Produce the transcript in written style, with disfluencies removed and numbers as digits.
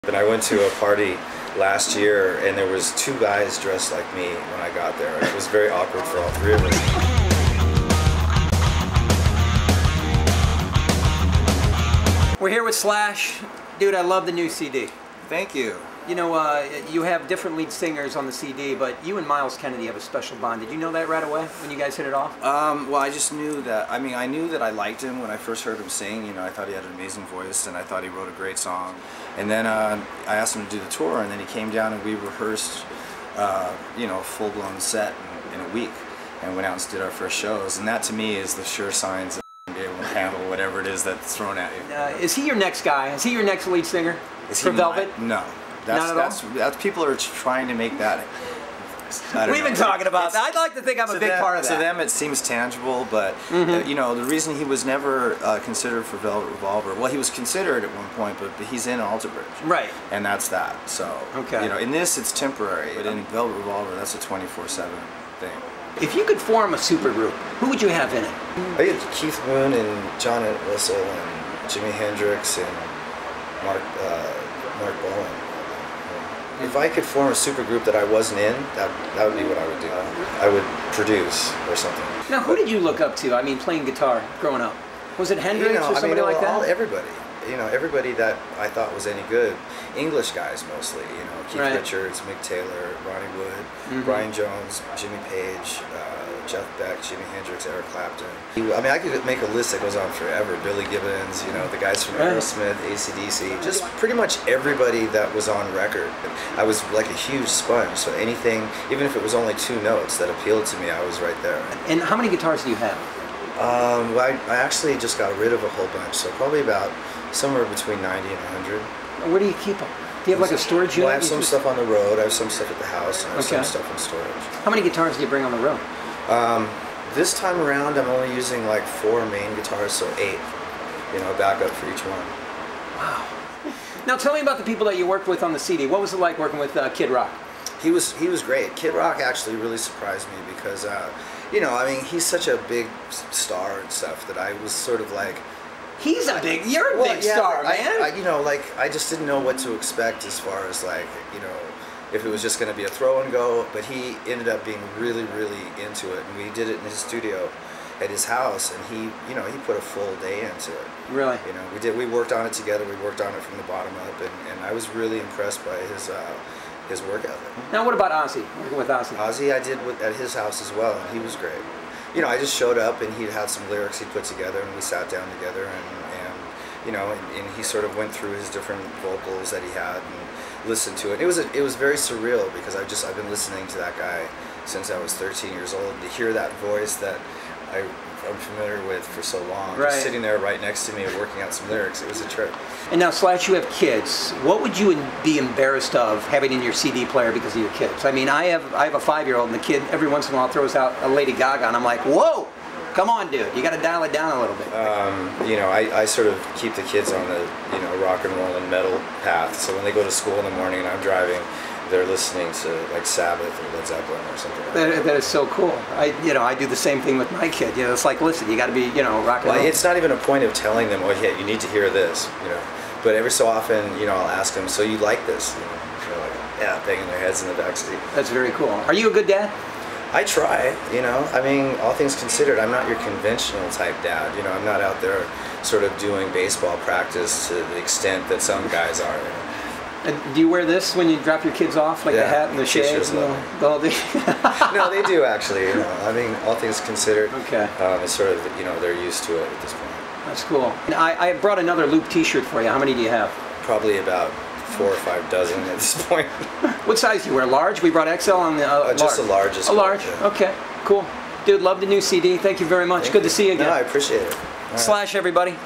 And I went to a party last year and there was 2 guys dressed like me when I got there. It was very awkward for all 3 of us. We're here with Slash. Dude, I love the new CD. Thank you. You know, you have different lead singers on the CD, but you and Miles Kennedy have a special bond. Did you know that right away when you guys hit it off? Well, I just knew that, I knew that I liked him when I first heard him sing. You know, I thought he had an amazing voice and I thought he wrote a great song. And then I asked him to do the tour, and then he came down and we rehearsed, you know, a full-blown set in a week and went out and did our first shows. And that to me is the sure signs of being able to handle whatever it is that's thrown at you. Is he your next guy? Is he your next lead singer for Velvet? No. That's people are trying to make that. We've been talking about that. I'd like to think I'm a big part of that. To them, it seems tangible, but you know, the reason he was never considered for Velvet Revolver. Well, he was considered at one point, but he's in Alter Bridge, right? And that's that. So you know, in this, it's temporary, but in Velvet Revolver, that's a 24/7 thing. If you could form a supergroup, who would you have in it? I get Keith Moon and John Entwistle and Jimi Hendrix and Mark Bolan. If I could form a supergroup that I wasn't in, that would be what I would do. I would produce or something. Now, who did you look up to? I mean, playing guitar growing up. Was it Hendrix or somebody like that? Everybody. You know, everybody that I thought was any good. English guys mostly. You know, Keith Richards, Mick Taylor, Ronnie Wood, Brian Jones, Jimmy Page, Jeff Beck, Jimi Hendrix, Eric Clapton. I mean, I could make a list that goes on forever. Billy Gibbons, you know, the guys from Aerosmith, AC/DC, just pretty much everybody that was on record. I was like a huge sponge, so anything, even if it was only 2 notes that appealed to me, I was right there. And how many guitars do you have? Well, I actually just got rid of a whole bunch, so probably about somewhere between 90 and 100. Where do you keep them? Do you have like a storage unit? Well, I have some stuff on the road, I have some stuff at the house, and I have some stuff in storage. How many guitars do you bring on the road? This time around, I'm only using like 4 main guitars, so 8, you know, backup for each one. Wow. Now tell me about the people that you worked with on the CD. What was it like working with Kid Rock? He was great. Kid Rock actually really surprised me because, you know, I mean, he's such a big star and stuff that I was sort of like, you're a big star, man. You know, like, I just didn't know what to expect as far as like, you know, if it was just going to be a throw and go, but he ended up being really, really into it, and we did it in his studio at his house, and he, you know, he put a full day into it. Really? You know, we worked on it together, we worked on it from the bottom up, and I was really impressed by his work ethic. Now what about Ozzy, working with Ozzy? Ozzy I did at his house as well, and he was great. You know, I just showed up, and he had some lyrics he put together, and we sat down together, and you know, and he sort of went through his different vocals that he had and listened to it. It was very surreal because I've been listening to that guy since I was 13 years old. To hear that voice that I'm familiar with for so long, just sitting there right next to me and working out some lyrics, it was a trip. And now, Slash, you have kids. What would you be embarrassed of having in your CD player because of your kids? I mean, I have a 5-year-old, and the kid every once in a while throws out a Lady Gaga, and I'm like, whoa! Come on, dude, you got to dial it down a little bit. You know, I sort of keep the kids on the, you know, rock and roll and metal path. So when they go to school in the morning and I'm driving, they're listening to like Sabbath or Led Zeppelin or something like that. That is so cool. I do the same thing with my kid. You know, it's like, listen, you got to be, you know, rock and roll. It's not even a point of telling them, oh yeah, you need to hear this, you know. But every so often, you know, I'll ask them, so you like this? You know, they're like, yeah, banging their heads in the backseat. That's very cool. Are you a good dad? I try, you know, I mean, all things considered, I'm not your conventional type dad, you know, I'm not out there sort of doing baseball practice to the extent that some guys are. You know? And do you wear this when you drop your kids off, like the hat and the shades and the whole thing? No, they do actually, you know, I mean, all things considered, it's sort of, you know, they're used to it at this point. That's cool. And I brought another Loop t-shirt for you. How many do you have? Probably about 4 or 5 dozen at this point. What size do you wear? Large? We brought XL on the just large. a large. A large? Yeah. Okay, cool. Dude, love the new CD. Thank you very much. Good to see you again. No, I appreciate it. Slash, everybody.